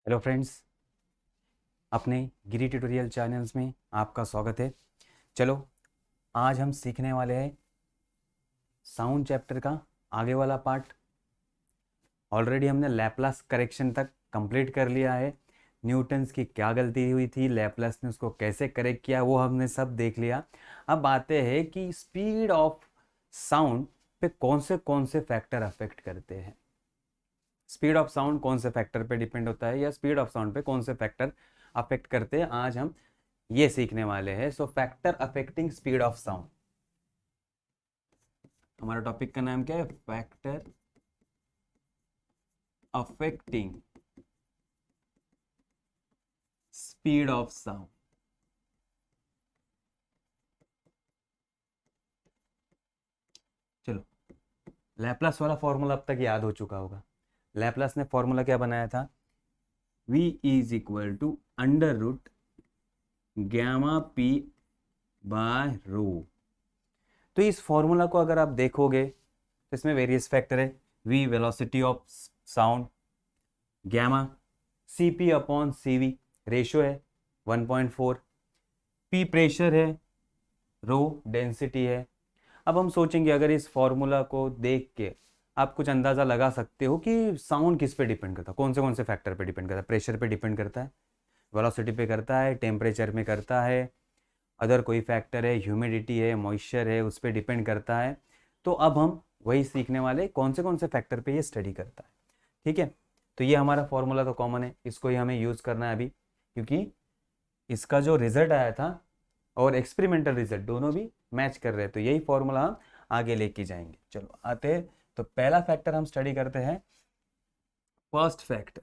Hello friends, अपने गिरी tutorial channels में आपका स्वागत है। चलो, आज हम सीखने वाले हैं साउंड चैप्टर का आगे वाला पार्ट। ऑलरेडी हमने लैपलास करेक्शन तक कंप्लीट कर लिया है। न्यूटन्स की क्या गलती हुई थी, लैपलास ने उसको कैसे करेक्ट किया, वो हमने सब देख लिया। अब आते हैं कि स्पीड ऑफ साउंड पे कौन से फैक्टर अफेक्ट करते हैं। स्पीड ऑफ साउंड कौन से फैक्टर पे डिपेंड होता है या स्पीड ऑफ साउंड पे कौन से फैक्टर अफेक्ट करते हैं, आज हम ये सीखने वाले हैं। So factor affecting speed of sound, हमारा टॉपिक का नाम क्या है? Factor affecting speed of sound. चलो, लैपलास वाला फॉर्मूला अब तक याद हो चुका होगा। लैपलास ने फॉर्मूला क्या बनाया था? v is equal to under root gamma P by rho. तो इस फॉर्मूला को अगर आप देखोगे तो इसमें वेरियस फैक्टर है। v velocity of sound, gamma C P upon C V, ratio है 1.4, पी प्रेशर है, रो डेंसिटी है। अब हम सोचेंगे, अगर इस फॉर्मूला को देख के आप कुछ अंदाज़ा लगा सकते हो कि साउंड किस पे डिपेंड करता है, कौन से फैक्टर पे डिपेंड करता है। प्रेशर पे डिपेंड करता है, वेलोसिटी पे करता है, टेम्परेचर में करता है, अदर कोई फैक्टर है, ह्यूमिडिटी है, मॉइस्चर है, उस पर डिपेंड करता है। तो अब हम वही सीखने वाले कौन से फैक्टर पे ये स्टडी करता है। ठीक है, तो ये हमारा फॉर्मूला तो कॉमन है, इसको ही हमें यूज़ करना है अभी, क्योंकि इसका जो रिजल्ट आया था और एक्सपेरिमेंटल रिजल्ट दोनों भी मैच कर रहे हैं, तो यही फॉर्मूला हम आगे लेके जाएंगे। चलो आते हैं, तो पहला फैक्टर हम स्टडी करते हैं। First factor,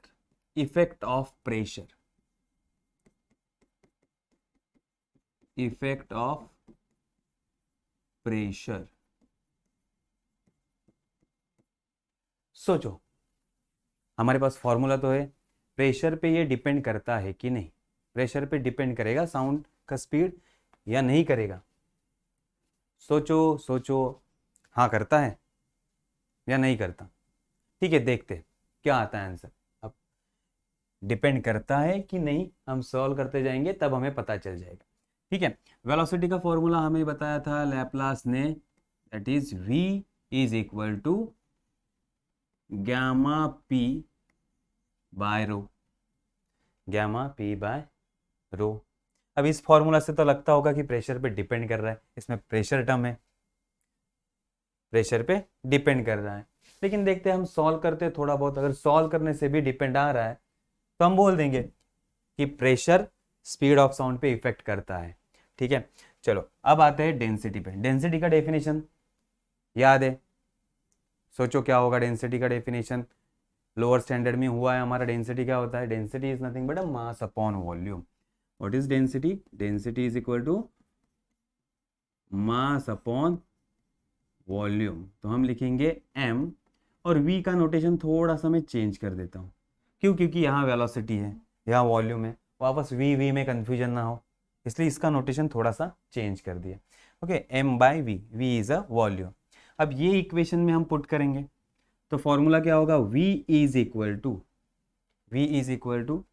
effect of pressure. Effect of pressure, सोचो हमारे पास फॉर्मूला तो है, प्रेशर पे ये डिपेंड करता है कि नहीं? प्रेशर पे डिपेंड करेगा साउंड का स्पीड या नहीं करेगा? सोचो सोचो, हाँ करता है या नहीं करता? ठीक है, देखते हैं क्या आता है आंसर। अब डिपेंड करता है कि नहीं, हम सॉल्व करते जाएंगे तब हमें पता चल जाएगा। ठीक है, वेलोसिटी का फॉर्मूला हमें बताया था लैपलास ने, that is v is equal to gamma P by rho. Gamma P by rho. अब इस फॉर्मूला से तो लगता होगा कि प्रेशर पे डिपेंड कर रहा है, इसमें प्रेशर टर्म है, प्रेशर पे डिपेंड कर रहा है। लेकिन देखते हैं हम सॉल्व करते हैं थोड़ा बहुत, अगर सॉल्व करने से भी डिपेंड आ रहा है तो हम बोल देंगे कि प्रेशर स्पीड ऑफ साउंड पे इफेक्ट करता है। ठीक है, चलो अब आते हैं डेंसिटी पे। डेंसिटी का डेफिनेशन याद है? सोचो क्या होगा डेंसिटी का डेफिनेशन, लोअर स्टैंडर्ड में हुआ है हमारा। डेंसिटी क्या होता है? Density is nothing but a mass upon volume. What is density? Density is equal to mass upon volume. तो हम लिखेंगे m, और v का नोटेशन थोड़ा सा मैं चेंज कर देता हूँ। क्यों? क्योंकि यहाँ वेलोसिटी है, यहाँ वॉल्यूम है, वापस v में कंफ्यूजन ना हो, इसलिए इसका नोटेशन थोड़ा सा चेंज कर दिया। Okay, m by v, v is a volume. अब ये इक्वेशन में हम पुट करेंगे तो फॉर्मूला क्या होगा? v is equal to, v is equal to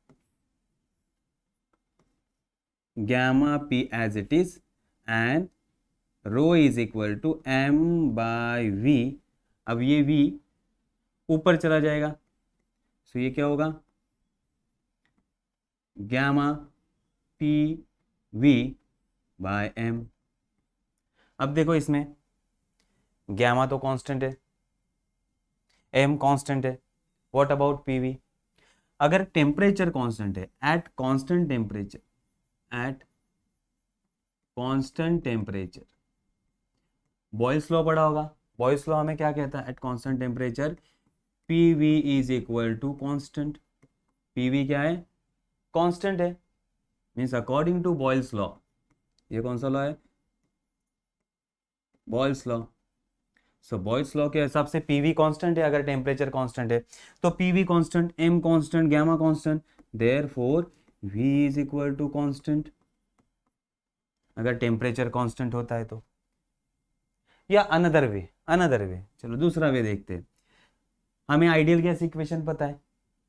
gamma p as it is and rho is equal to m by v। अब ये v ऊपर चला जाएगा, सो ये क्या होगा? Gamma p v by m। अब देखो इसमें गैमा तो कांस्टेंट है, m कांस्टेंट है, व्हाट अबाउट पी वी? अगर टेम्परेचर कांस्टेंट है, at constant temperature, at constant temperature, Boyle's law पढ़ा होगा। बॉयल्स लॉ हमें क्या कहता है? At constant temperature p v is equal to constant. P v क्या है? कांस्टेंट है, means according to Boyle's law. ये कौन सा लॉ है? Boyle's law. सो बॉयल्स लॉ के हिसाब से पीवी कांस्टेंट है, अगर टेम्परेचर कांस्टेंट है तो PV constant, m constant, gamma constant, therefore v is equal to constant, अगर टेम्परेचर कांस्टेंट होता है तो। या अनदर वे, चलो दूसरा वे देखते हैं। हमें आइडियल गैस इक्वेशन पता है,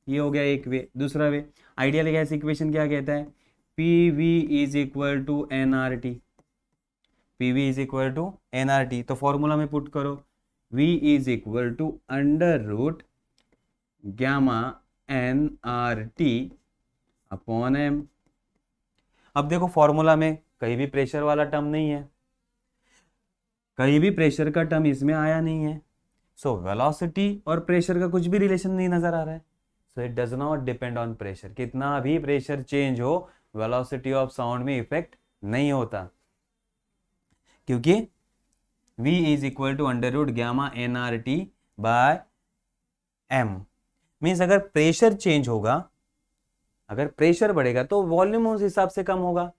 ये हो गया एक वे। दूसरा वे, आइडियल गैस इक्वेशन क्या कहता है, p v is equal to n r t, p v is equal to n r t. तो फॉर्मूला में पुट करो, v is equal to under root gamma n r t upon m. अब देखो formula में कहीं भी pressure वाला term नहीं है, कहीं भी प्रेशर का टर्म इसमें आया नहीं है। सो वेलोसिटी और प्रेशर का कुछ भी रिलेशन नहीं नजर आ रहा है। So it does not depend on pressure. कितना भी प्रेशर चेंज हो, वेलोसिटी ऑफ साउंड में इफेक्ट नहीं होता, क्योंकि v is equal to under root gamma n r t by m. Means अगर प्रेशर चेंज होगा, अगर प्रेशर बढ़ेगा तो वॉल्यूम उस हिसाब से कम होगा,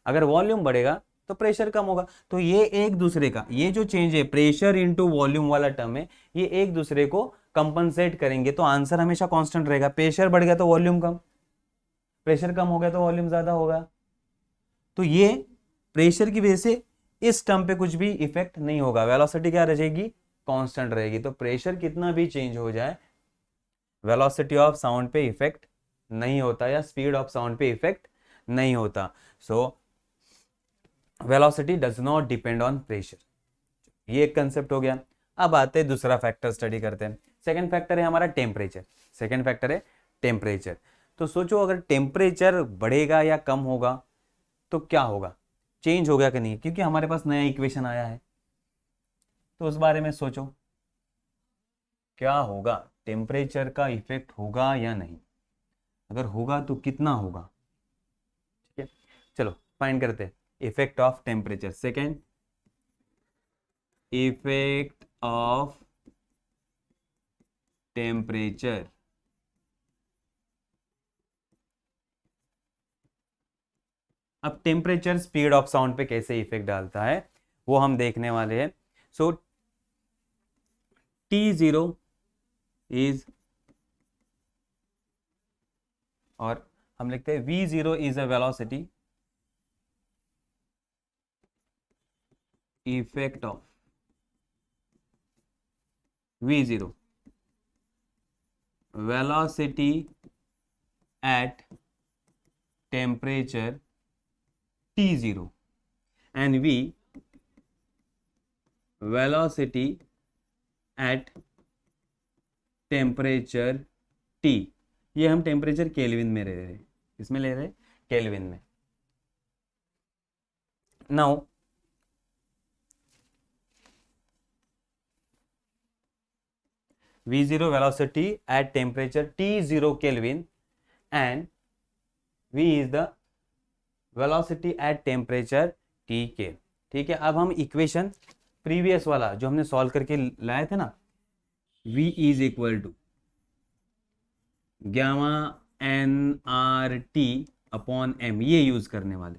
अगर वॉल्यूम बढ़ेगा तो प्रेशर कम होगा। तो ये एक दूसरे का, ये जो चेंज है प्रेशर इनटू वॉल्यूम वाला टर्म है, ये एक दूसरे को कंपनसेट करेंगे। तो आंसर हमेशा कांस्टेंट रहेगा। प्रेशर बढ़ गया तो वॉल्यूम कम, प्रेशर कम हो गया तो वॉल्यूम ज्यादा होगा। तो ये प्रेशर की वजह से इस टर्म पे कुछ भी इफेक्ट नहीं होगा, वेलोसिटी क्या रहेगी, कांस्टेंट रहेगी। तो प्रेशर कितना भी चेंज हो जाए, वेलोसिटी ऑफ साउंड पे इफेक्ट नहीं होता, या स्पीड ऑफ साउंड पे इफेक्ट नहीं होता। So velocity does not depend on pressure. ये एक कंसेप्ट हो गया। अब आते हैं दूसरा फैक्टर स्टडी करते हैं। सेकंड फैक्टर है हमारा टेम्परेचर। सेकंड फैक्टर है टेम्परेचर। तो सोचो अगर टेम्परेचर बढ़ेगा या कम होगा तो क्या होगा, चेंज हो गया कि नहीं, क्योंकि हमारे पास नया इक्वेशन आया है। तो उस बारे में सोचो क्या होगा, टेम्परेचर का इफेक्ट होगा या नहीं, अगर होगा तो कितना होगा। ठीक है, चलो फाइंड करते हैं effect of temperature. Second, effect of temperature. अब टेम्परेचर स्पीड ऑफ साउंड पे कैसे इफेक्ट डालता है वो हम देखने वाले हैं। सो T0 इज, और हम लिखते हैं V0 is a velocity, effect of V0, velocity at temperature T0, and V, velocity at temperature T। ये हम टेम्परेचर केल्विन में ले रहे हैं, इसमें ले रहे हैं केल्विन में। Now V0 velocity at temperature T0 Kelvin and V is the velocity at temperature Tk। ठीक है, अब हम इक्वेशन प्रीवियस वाला जो हमने सॉल्व करके लाए थे ना, V is equal to gamma n r t upon m, ये यूज करने वाले।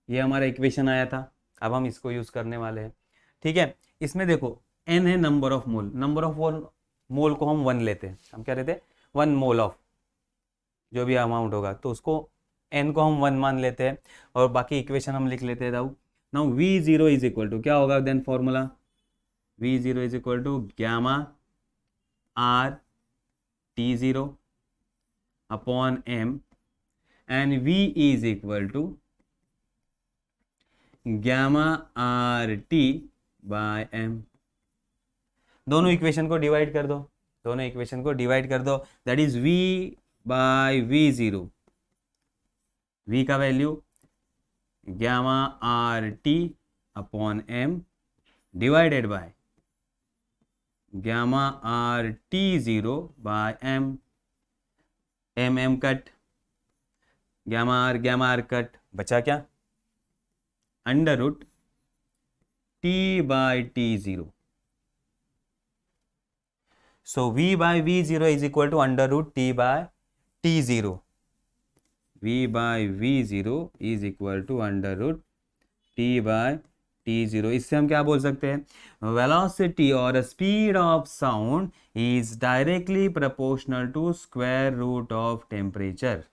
ये हमारा इक्वेशन आया था, अब हम इसको यूज करने वाले हैं। ठीक है, इसमें देखो एन है number of mole, number of mole को हम 1 लेते हैं। हम क्या लेते हैं, 1 मोल ऑफ जो भी अमाउंट होगा, तो उसको एन को हम 1 मान लेते हैं, और बाकी इक्वेशन हम लिख लेते हैं। Now V0 is equal to क्या होगा, then formula V0 is equal to gamma r T0 upon m, and V is equal to gamma r t by m. दोनों इक्वेशन को डिवाइड कर दो, दोनों इक्वेशन को डिवाइड कर दो, that is V by V0, V का value gamma r t upon m divided by gamma r T0 by m, m m cut, gamma r cut, बचा क्या, under root t by T0। So V by V0 is equal to under root T by T0. V by V0 is equal to under root T by T0। इससे हम क्या बोल सकते हैं, velocity और speed of sound is directly proportional to square root of temperature.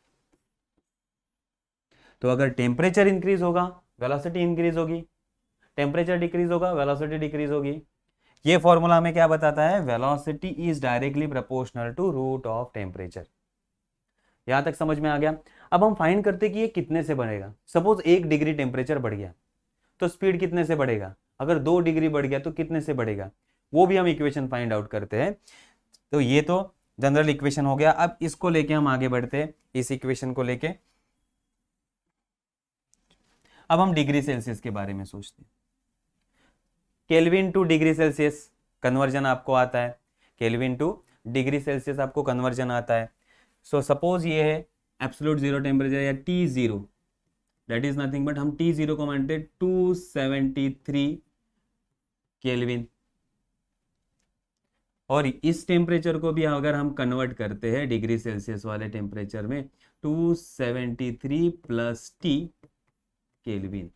तो अगर temperature increase होगा वेलोसिटी इंक्रीज होगी, टेम्परेचर डिक्रीज होगा वेलोसिटी डिक्रीज होगी। ये फॉर्मूला हमें क्या बताता है, velocity is directly proportional to root of temperature. यहां तक समझ में आ गया। अब हम फाइंड करते कि ये कितने से बढ़ेगा। सपोज 1 डिग्री टेम्परेचर बढ़ गया तो स्पीड कितने से बढ़ेगा, अगर 2 डिग्री बढ़ गया तो कितने से बढ़ेगा, वो भी हम इक्वेशन फाइंड आउट करते हैं। तो ये तो जनरल इक्वेशन हो गया। अब इसको लेके हम आगे बढ़ते हैं, इस इक्वेशन को लेके अब हम डिग्री सेल्सियस के बारे में सोचते हैं। Kelvin two degree Celsius conversion आपको आता है, केल्विन टू डिग्री सेल्सियस आपको कन्वर्जन आता है। सो सपोज ये है एब्सोल्यूट जीरो टेम्परेचर या T0, that is nothing but हम T0 को मानते 273 केल्विन। और इस टेम्परेचर को भी अगर हम कन्वर्ट करते हैं डिग्री सेल्सियस वाले टेम्परेचर में, 273 plus T kelvin.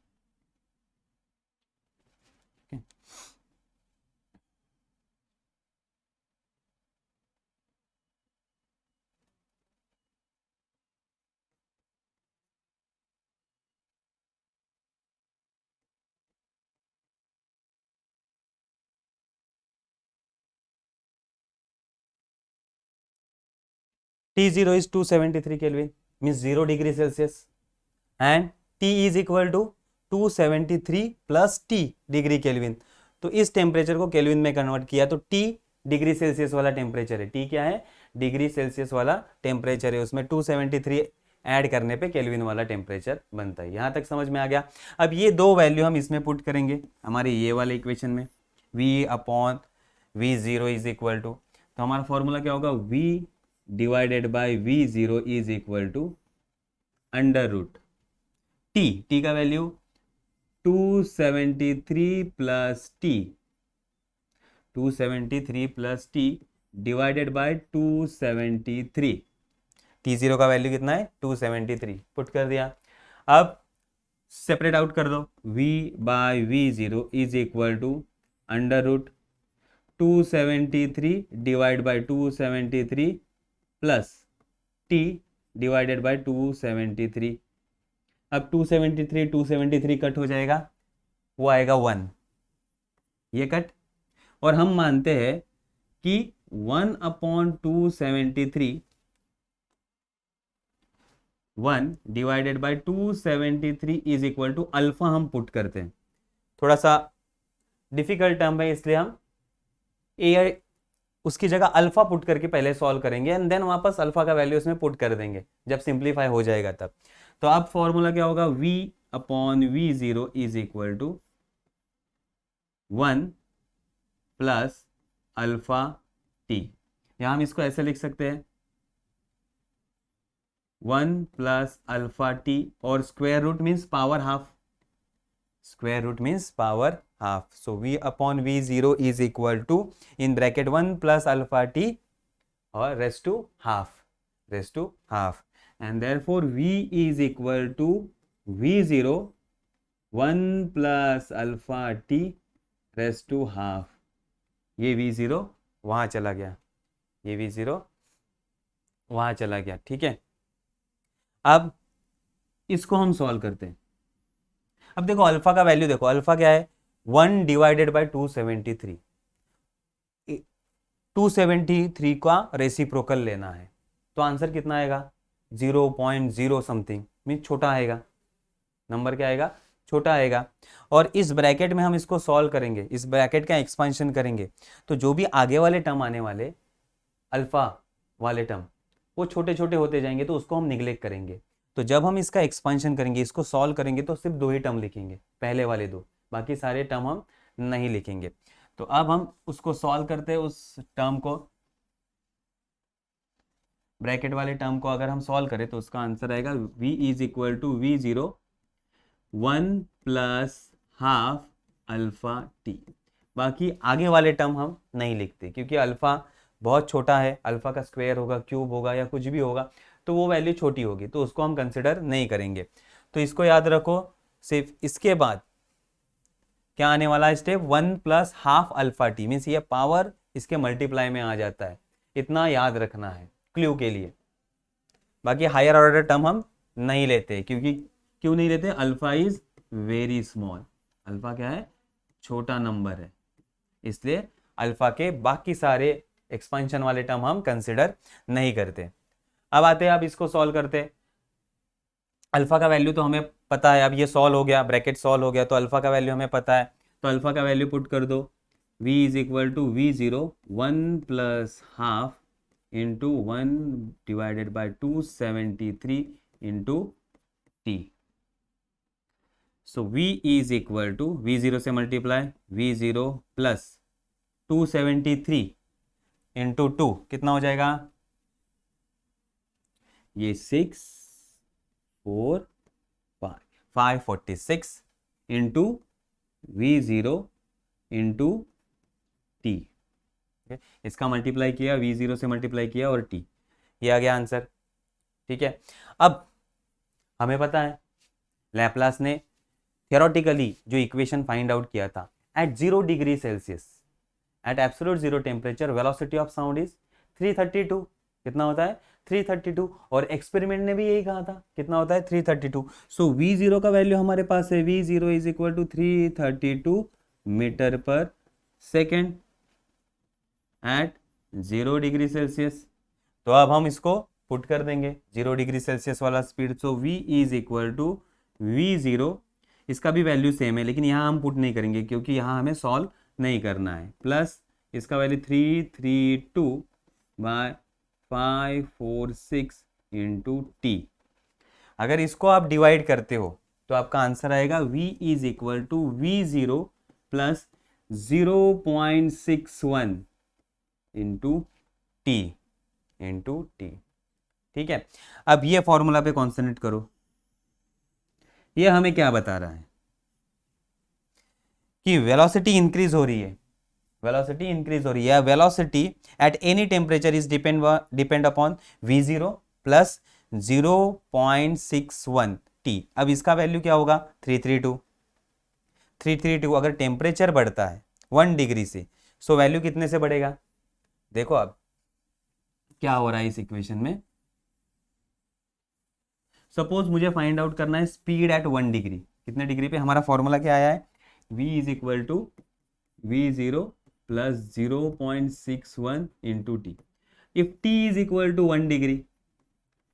T0 is 273 Kelvin, means 0 degree Celsius, and T is equal to 273 plus T degree kelvin. तो इस टेम्परेचर को केल्विन में कन्वर्ट किया तो T डिग्री सेल्सियस वाला टेम्परेचर है। T क्या है, डिग्री सेल्सियस वाला टेम्परेचर है, उसमें 273 ऐड करने पे केल्विन वाला टेम्परेचर बनता है। यहाँ तक समझ में आ गया। अब ये दो वैल्यू हम इसमें पुट करेंगे हमारे ये वाले इक्वेशन में, V upon V0 is equal to, तो हमारा फॉर्मूला क्या होगा, V divided by V0 is equal to under root T का value 273 plus T, 273 plus T divided by 273, T0 का वैल्यू कितना है 273, पुट कर दिया। अब सेपरेट आउट कर दो, V by V0 is equal to under root 273 divide by 273 plus T divided by 273। अब 273 कट हो जाएगा, वो आएगा 1, ये कट। और हम मानते हैं कि 1 upon 273, 1 divided by 273 is equal to alpha हम पुट करते हैं। थोड़ा सा डिफिकल्ट टर्म है इसलिए हम ए उसकी जगह अल्फा पुट करके पहले सॉल्व करेंगे एंड देन वापस अल्फा का वैल्यू उसमें पुट कर देंगे जब सिंप्लीफाई हो जाएगा तब। तो अब फॉर्मूला क्या होगा, V upon V0 is equal to 1 plus alpha T। यहां हम इसको ऐसे लिख सकते हैं 1 प्लस अल्फा T और square root means power half, square root means power half. So V upon V0 is equal to in bracket 1 plus alpha T और raised to half, and therefore V is equal to V0 1 plus alpha T raised to half। ये V0 वहां चला गया, ये V0 वहां चला गया, ठीक है। अब इसको हम सॉल्व करते हैं। अब देखो अल्फा का वैल्यू देखो, अल्फा क्या है 1 डिवाइडेड बाई 273, 273 का रेसिप्रोकल लेना है तो आंसर कितना आएगा 0.0 समथिंग, मीन छोटा आएगा, नंबर क्या आएगा छोटा आएगा। और इस ब्रैकेट में हम इसको सॉल्व करेंगे, इस ब्रैकेट का एक्सपेंशन करेंगे तो जो भी आगे वाले टर्म आने वाले अल्फा वाले टर्म वो छोटे छोटे होते जाएंगे तो उसको हम निगलेक्ट करेंगे। तो जब हम इसका एक्सपेंशन करेंगे, इसको सॉल्व करेंगे तो सिर्फ 2 ही टर्म लिखेंगे, पहले वाले 2, बाकी सारे टर्म हम नहीं लिखेंगे। तो अब हम उसको सॉल्व करते हैं, उस टर्म को, ब्रैकेट वाले टर्म को अगर हम सॉल्व करें तो उसका आंसर आएगा V is equal to V0 1 plus half alpha T। बाकी आगे वाले टर्म हम नहीं लिखते क्योंकि अल्फा बहुत छोटा है, अल्फा का स्क्वायर होगा, क्यूब होगा या कुछ भी होगा तो वो वैल्यू छोटी होगी तो उसको हम कंसिडर नहीं करेंगे। तो इसको याद रखो। सिर्फ इसके बाद क्या आने वाला है step 1 plus half alpha T, means ये पावर इसके मल्टीप्लाई में आ जाता है, इतना याद रखना है क्लू के लिए। बाकी हायर ऑर्डर टर्म हम नहीं लेते क्योंकि क्यों नहीं लेते, alpha is very small, alpha क्या है छोटा नंबर है, इसलिए अल्फा के बाकी सारे एक्सपेंशन वाले टर्म हम कंसिडर नहीं करते। अब आते हैं, अब इसको सॉल्व करते हैं। अल्फा का वैल्यू तो हमें पता है, अब ये सॉल्व हो गया, ब्रैकेट सॉल्व हो गया, तो अल्फा का वैल्यू हमें पता है, तो अल्फा का वैल्यू पुट कर दो, v is equal to v0 1 plus half into 1 divided by 273 into T. So v is equal to v0 से मल्टीप्लाई v0 प्लस 273 इंटू 2 कितना हो जाएगा, ये 6 4 546 इंटू v0 इंटू टी। इसका मल्टीप्लाई किया, v0 से मल्टीप्लाई किया और t, ये आ गया आंसर। ठीक है, अब हमें पता है लैप्लास ने थियोरेटिकली जो इक्वेशन फाइंड आउट किया था, at 0 degree Celsius at absolute zero temperature velocity of sound is 332। कितना होता है, 332। और एक्सपेरिमेंट ने भी यही कहा था, कितना होता है, 332। सो v0 का वैल्यू हमारे पास है, v0 is equal to 332 metre पर सेकेंड एट 0 डिग्री सेल्सियस। तो अब हम इसको पुट कर देंगे 0 डिग्री सेल्सियस वाला speed. So v is equal to v0, इसका भी वैल्यू सेम है लेकिन यहाँ हम पुट नहीं करेंगे क्योंकि यहाँ हमें सॉल्व नहीं करना है, प्लस इसका वैल्यू 332 बाय 546 इंटू टी। अगर इसको आप डिवाइड करते हो तो आपका आंसर आएगा v is equal to v0 plus 0.61 into T into T. ठीक है, अब ये फॉर्मूला पे कॉन्सेंट्रेट करो। ये हमें क्या बता रहा है कि वेलोसिटी इंक्रीज हो रही है, वेलोसिटी इंक्रीज हो रही है, velocity at any temperature is depend upon v0 plus 0.61 t। अब इसका वैल्यू क्या होगा, 332। अगर टेम्परेचर बढ़ता है 1 डिग्री से, सो वैल्यू कितने से बढ़ेगा, देखो अब क्या हो रहा है इस इक्वेशन में। सपोज मुझे फाइंड आउट करना है स्पीड एट 1 डिग्री, कितने डिग्री पे, हमारा फॉर्मूला क्या आया है, v is equal to v0 plus 0.61 into T. If t is equal to 1 degree,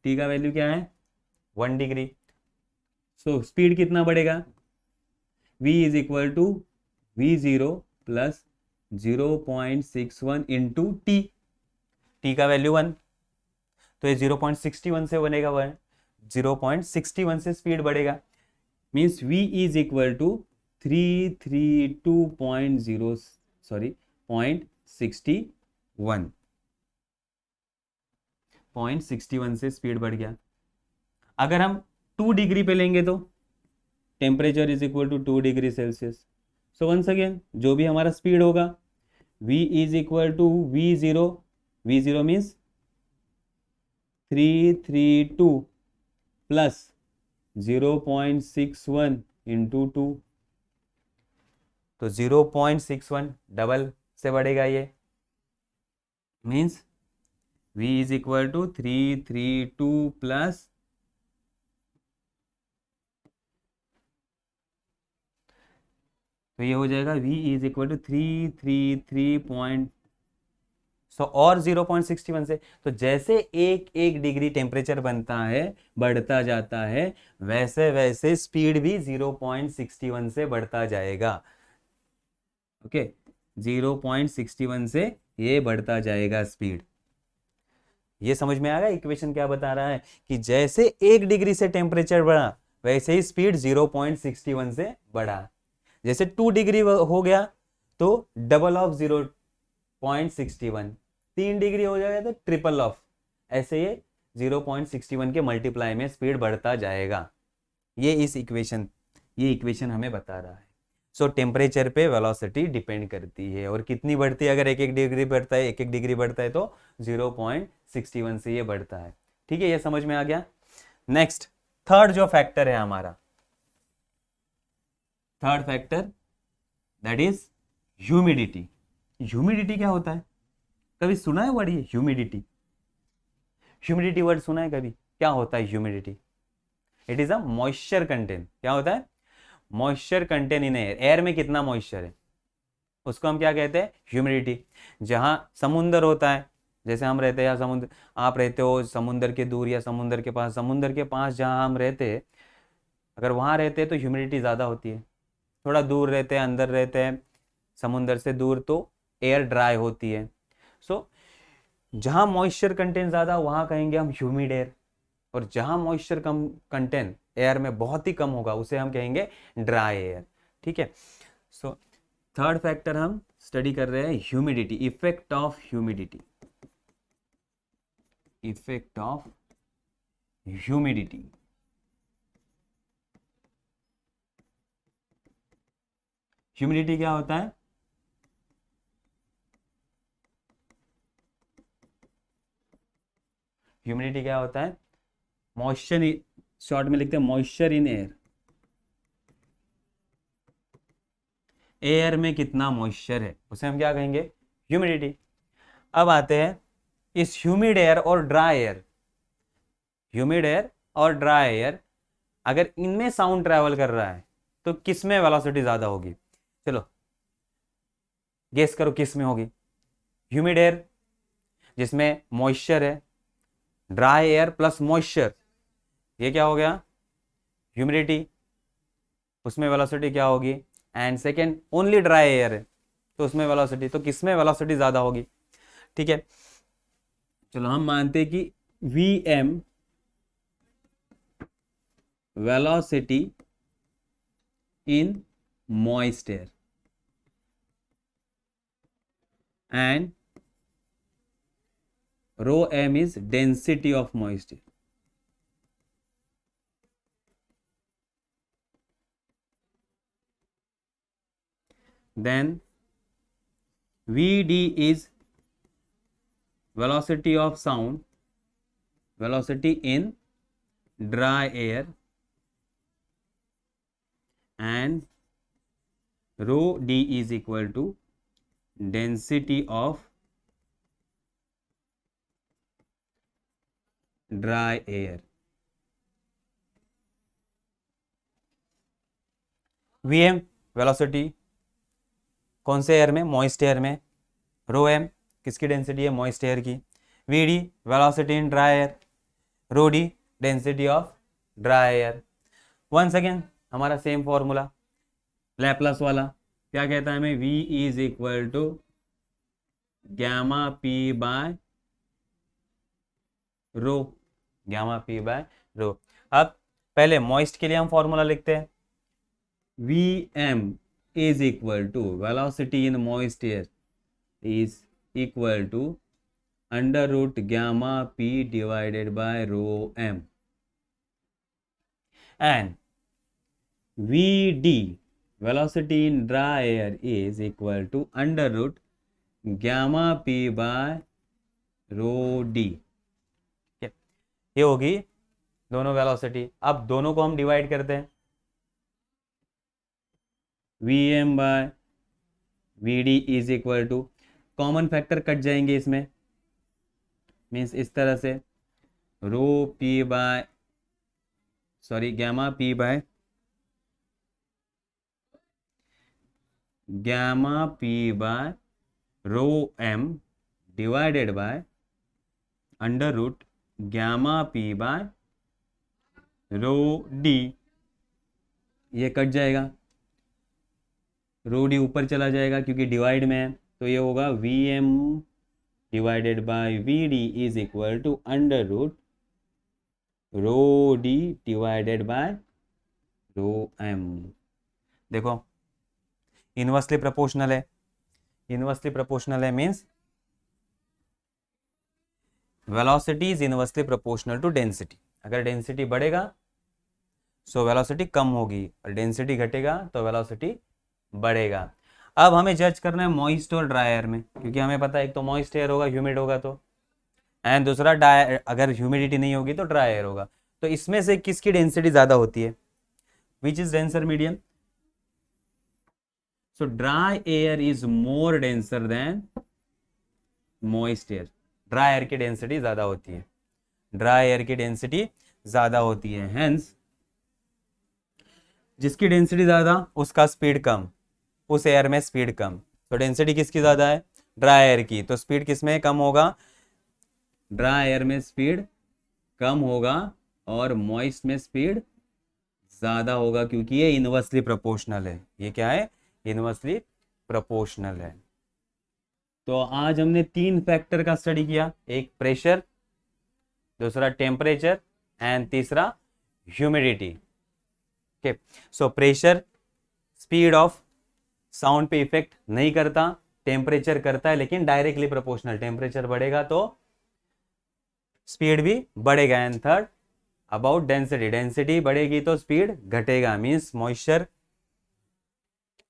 t का वैल्यू क्या है 1 डिग्री, सो स्पीड कितना बढ़ेगा, v is equal to v0 plus 0.61 into T. T का वैल्यू 1, तो ये 0.61 से बनेगा 1, 0.61 से स्पीड बढ़ेगा, means v is equal to 0.61 से स्पीड बढ़ गया। अगर हम 2 डिग्री पे लेंगे तो temperature is equal to 2 degree Celsius. So once again जो भी हमारा स्पीड होगा, v is equal to v0, v0 means 332 plus 0.61 into 2, तो 0.61 डबल से बढ़ेगा ये, means v is equal to 332 plus, तो ये हो जाएगा v इज इक्वल टू 333 और 0.61 से, तो जैसे एक डिग्री टेम्परेचर बनता है, बढ़ता जाता है, वैसे वैसे स्पीड भी 0.61 से बढ़ता जाएगा। ओके, 0.61 से ये बढ़ता जाएगा स्पीड। ये समझ में आ गया इक्वेशन क्या बता रहा है, कि जैसे 1 डिग्री से टेम्परेचर बढ़ा वैसे ही स्पीड 0.61 से बढ़ा। जैसे 2 डिग्री हो गया तो डबल ऑफ 0.61, 3 डिग्री हो जाएगा तो ट्रिपल ऑफ, ऐसे ये 0.61 के मल्टीप्लाई में स्पीड बढ़ता जाएगा। ये इक्वेशन हमें बता रहा है। सो टेम्परेचर पे वेलोसिटी डिपेंड करती है, और कितनी बढ़ती है, अगर 1 डिग्री बढ़ता है, 1 डिग्री बढ़ता है तो 0.61 से ये बढ़ता है। ठीक है, ये समझ में आ गया। नेक्स्ट थर्ड जो फैक्टर है हमारा, third factor that is humidity. Humidity क्या होता है, कभी सुना है वर्ड ये ह्यूमिडिटी? ह्यूमिडिटी वर्ड सुना है कभी? क्या होता है humidity? It is a moisture content. क्या होता है? Moisture content in air. Air में कितना मॉइस्चर है? उसको हम क्या कहते हैं, ह्यूमिडिटी। जहाँ समुंदर होता है, जैसे हम रहते हैं या समुद्र, आप रहते हो समुंदर के दूर या समुंदर के पास जहाँ हम रहते हैं, अगर वहाँ रहते हैं तो ह्यूमिडिटी ज़्यादा होती है। थोड़ा दूर रहते हैं, अंदर रहते हैं समुंदर से दूर, तो एयर ड्राई होती है। सो जहाँ मॉइस्चर कंटेंट ज़्यादा वहाँ कहेंगे हम ह्यूमिड एयर, और जहाँ मॉइस्चर कम कंटेंट एयर में बहुत ही कम होगा उसे हम कहेंगे ड्राई एयर। ठीक है। सो थर्ड फैक्टर हम स्टडी कर रहे हैं humidity, effect of humidity, effect of humidity. Humidity क्या होता है? ह्यूमिडिटी क्या होता है? मॉइस्चर, शॉर्ट में लिखते हैं मॉइस्चर इन एयर। एयर में कितना मॉइस्चर है उसे हम क्या कहेंगे, ह्यूमिडिटी। अब आते हैं इस ह्यूमिड एयर और ड्राई एयर, ह्यूमिड एयर और ड्राई एयर, अगर इनमें साउंड ट्रैवल कर रहा है तो किस में वेलोसिटी ज्यादा होगी? चलो गेस करो किस में होगी। ह्यूमिड एयर जिसमें मॉइस्चर है, ड्राई एयर प्लस मॉइस्चर, ये क्या हो गया, ह्यूमिडिटी, उसमें वेलोसिटी क्या होगी। And second only dry air है तो उसमें वेलोसिटी, तो किस में वेलोसिटी ज्यादा होगी? ठीक है, चलो हम मानते हैं कि vm velocity in moist air and rho m is density of moist air. Then vd is velocity of sound, velocity in dry air, and rho d is equal to density of dry air. vm velocity कौन से air में, moist air में। Rho M किसकी density है, moist air की। V D velocity in dry air, rho D density of dry air. Once again हमारा same formula Laplace वाला, क्या कहता है हमें, v is equal to gamma P by rho, gamma P by rho. अब पहले moist के लिए हम फॉर्मूला लिखते हैं, vm is equal to velocity in moist air is equal to under root gamma p divided by rho m, and vd velocity in dry air is equal to under root gamma p by rho d। ये होगी दोनों velocity. अब दोनों को हम divide करते हैं, vm by vd is equal to, common factor cut जाएंगे इसमें, मीन्स इस तरह से rho P by gamma P by gamma P by rho M divided by under root gamma P by rho D. ये cut जाएगा, rho D ऊपर चला जाएगा क्योंकि डिवाइड में है, तो ये होगा V M divided by V D is equal to under root rho D divided by rho M. देखो इनवर्सली प्रोपोर्शनल है, इनवर्सली प्रोपोर्शनल है means velocity is inversely proportional to density. अगर डेंसिटी बढ़ेगा सो वेलोसिटी कम होगी, और density घटेगा तो velocity बढ़ेगा। अब हमें जज करना है मॉइस्ट और ड्राई एयर में, क्योंकि हमें पता है एक तो मॉइस्ट एयर होगा ह्यूमिड होगा तो, एंड दूसरा ड्राई, अगर ह्यूमिडिटी नहीं होगी तो ड्राई एयर होगा। तो इसमें से किसकी डेंसिटी ज्यादा होती है, which is denser medium? So dry air is more denser then moist air. Dry air की डेंसिटी ज्यादा होती है, ड्राई एयर की डेंसिटी ज्यादा होती है, हेंस जिसकी डेंसिटी ज्यादा उसका स्पीड कम, उस एयर में स्पीड कम। तो डेंसिटी किसकी ज़्यादा है? ड्राई एयर की। तो स्पीड किस में कम होगा? ड्राई एयर में स्पीड कम होगा और मॉइस्ट में स्पीड ज़्यादा होगा, क्योंकि ये इनवर्सली प्रोपोर्शनल है। ये क्या है? इनवर्सली प्रोपोर्शनल है। तो आज हमने 3 फैक्टर का स्टडी किया, एक प्रेशर, दूसरा टेम्परेचर एंड तीसरा humidity. Okay, so pressure speed of sound पे इफेक्ट नहीं करता, टेम्परेचर करता है, लेकिन डायरेक्टली प्रोपोर्शनल। टेम्परेचर बढ़ेगा तो स्पीड भी बढ़ेगा। And third about density, density बढ़ेगी तो स्पीड घटेगा। मींस मॉइस्चर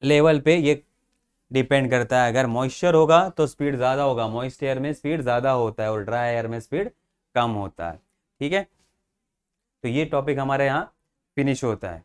लेवल पे ये डिपेंड करता है। अगर मॉइस्चर होगा तो स्पीड ज़्यादा होगा, मॉइस्ट एयर में स्पीड ज़्यादा होता है और ड्राई एयर में स्पीड कम होता है। ठीक है, तो ये टॉपिक हमारे यहाँ फिनिश होता है।